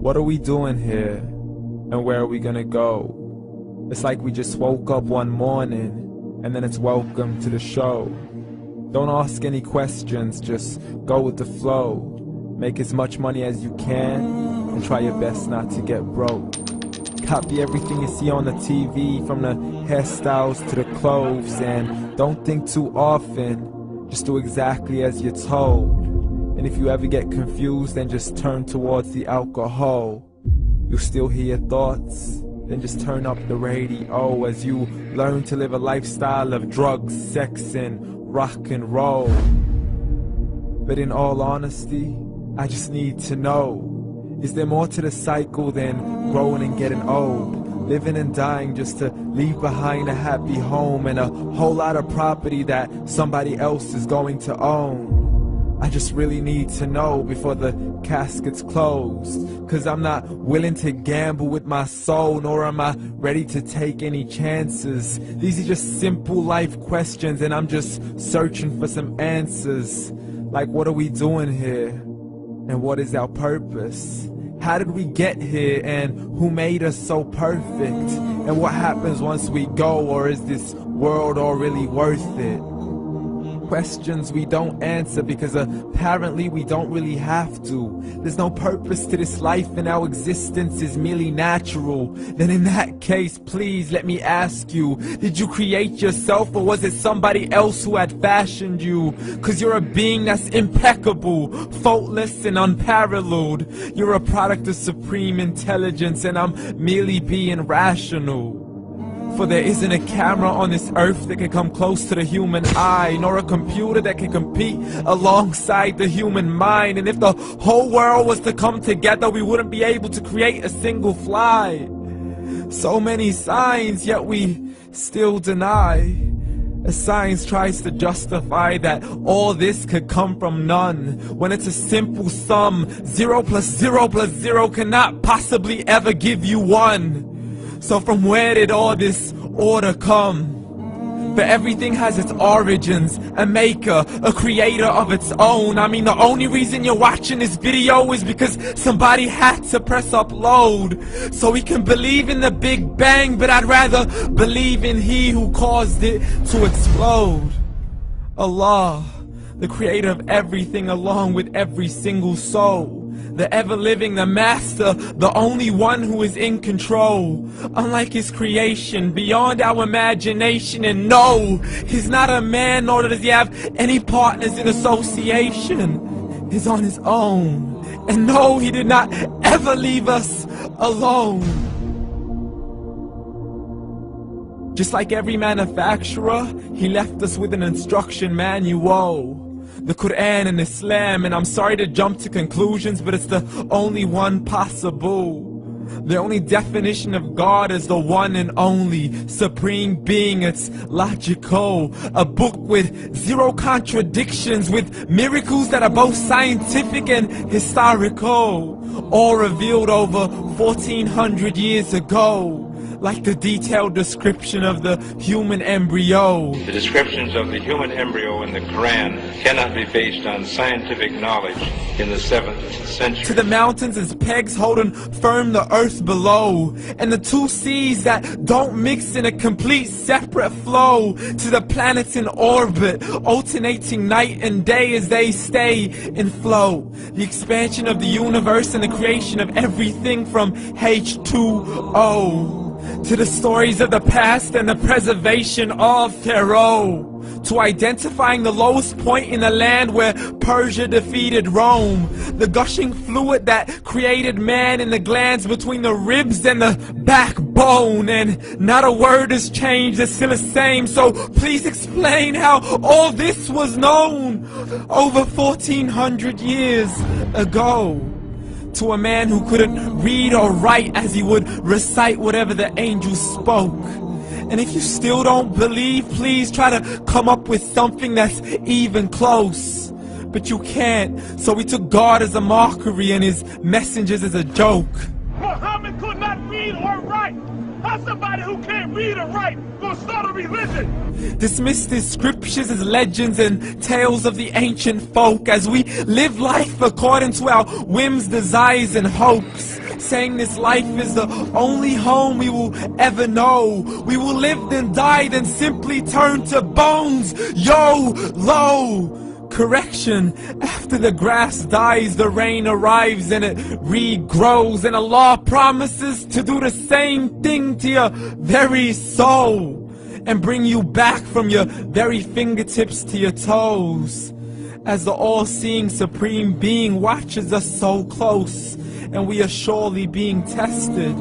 What are we doing here? And where are we gonna go? It's like we just woke up one morning and then it's welcome to the show. Don't ask any questions, just go with the flow. Make as much money as you can and try your best not to get broke. Copy everything you see on the TV, from the hairstyles to the clothes, and don't think too often, just do exactly as you're told. And if you ever get confused, then just turn towards the alcohol. You'll still hear your thoughts, then just turn up the radio as you learn to live a lifestyle of drugs, sex, and rock and roll. But in all honesty, I just need to know, is there more to the cycle than growing and getting old? Living and dying just to leave behind a happy home and a whole lot of property that somebody else is going to own. I just really need to know before the casket's closed, 'cause I'm not willing to gamble with my soul, nor am I ready to take any chances. These are just simple life questions and I'm just searching for some answers. Like, what are we doing here? And what is our purpose? How did we get here, and who made us so perfect? And what happens once we go, or is this world all really worth it? Questions we don't answer because apparently we don't really have to. There's no purpose to this life and our existence is merely natural. Then in that case, please let me ask you, did you create yourself, or was it somebody else who had fashioned you? 'Cause you're a being that's impeccable, faultless and unparalleled. You're a product of supreme intelligence and I'm merely being rational. For there isn't a camera on this earth that can come close to the human eye, nor a computer that can compete alongside the human mind. And if the whole world was to come together, we wouldn't be able to create a single fly. So many signs, yet we still deny. As science tries to justify that all this could come from none, when it's a simple sum. 0 plus 0 plus 0 cannot possibly ever give you 1. So from where did all this order come? But everything has its origins, a maker, a creator of its own. I mean, the only reason you're watching this video is because somebody had to press upload. So we can believe in the Big Bang, but I'd rather believe in He who caused it to explode. Allah, the creator of everything along with every single soul. The ever-living, the master, the only one who is in control. Unlike his creation, beyond our imagination. And no, he's not a man, nor does he have any partners in association. He's on his own. And no, he did not ever leave us alone. Just like every manufacturer, he left us with an instruction manual. The Quran and Islam, and I'm sorry to jump to conclusions, but it's the only one possible. The only definition of God is the one and only supreme being. It's logical, a book with 0 contradictions, with miracles that are both scientific and historical, all revealed over 1400 years ago. Like the detailed description of the human embryo. The descriptions of the human embryo in the Quran cannot be based on scientific knowledge in the 7th century. To the mountains as pegs holding firm the earth below, and the 2 seas that don't mix in a complete separate flow. To the planets in orbit, alternating night and day as they stay in flow. The expansion of the universe and the creation of everything from H2O. To the stories of the past and the preservation of Pharaoh. To identifying the lowest point in the land where Persia defeated Rome. The gushing fluid that created man in the glands between the ribs and the backbone. And not a word has changed, it's still the same. So please explain how all this was known over 1400 years ago. To a man who couldn't read or write, as he would recite whatever the angels spoke. And if you still don't believe, please try to come up with something that's even close. But you can't, so we took God as a mockery and his messengers as a joke. Muhammad could not read or write. How's somebody who can't read or write gonna start a religion? Dismiss his scriptures as legends and tales of the ancient folk, as we live life according to our whims, desires, and hopes. saying this life is the only home we will ever know. We will live then die, then simply turn to bones. YOLO! Correction, after the grass dies, the rain arrives and it regrows, and Allah promises to do the same thing to your very soul and bring you back from your very fingertips to your toes, as the all-seeing supreme being watches us so close, and we are surely being tested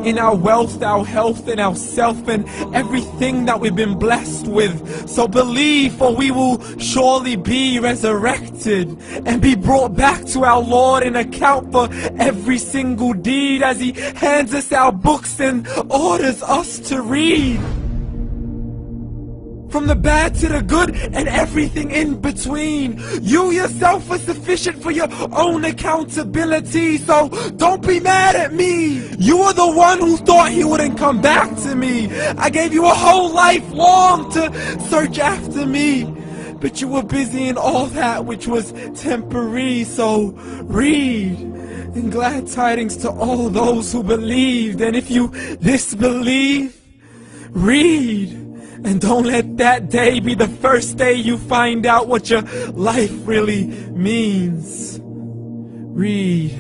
in our wealth, our health, and our self, and everything that we've been blessed with. So believe, for we will surely be resurrected and be brought back to our Lord and account for every single deed, as He hands us our books and orders us to read. From the bad to the good and everything in between. You yourself are sufficient for your own accountability, so don't be mad at me. You are the one who thought He wouldn't come back to me. I gave you a whole life long to search after me, but you were busy in all that which was temporary. So read, and glad tidings to all those who believed. And if you disbelieve, read. And don't let that day be the first day you find out what your life really means. Read.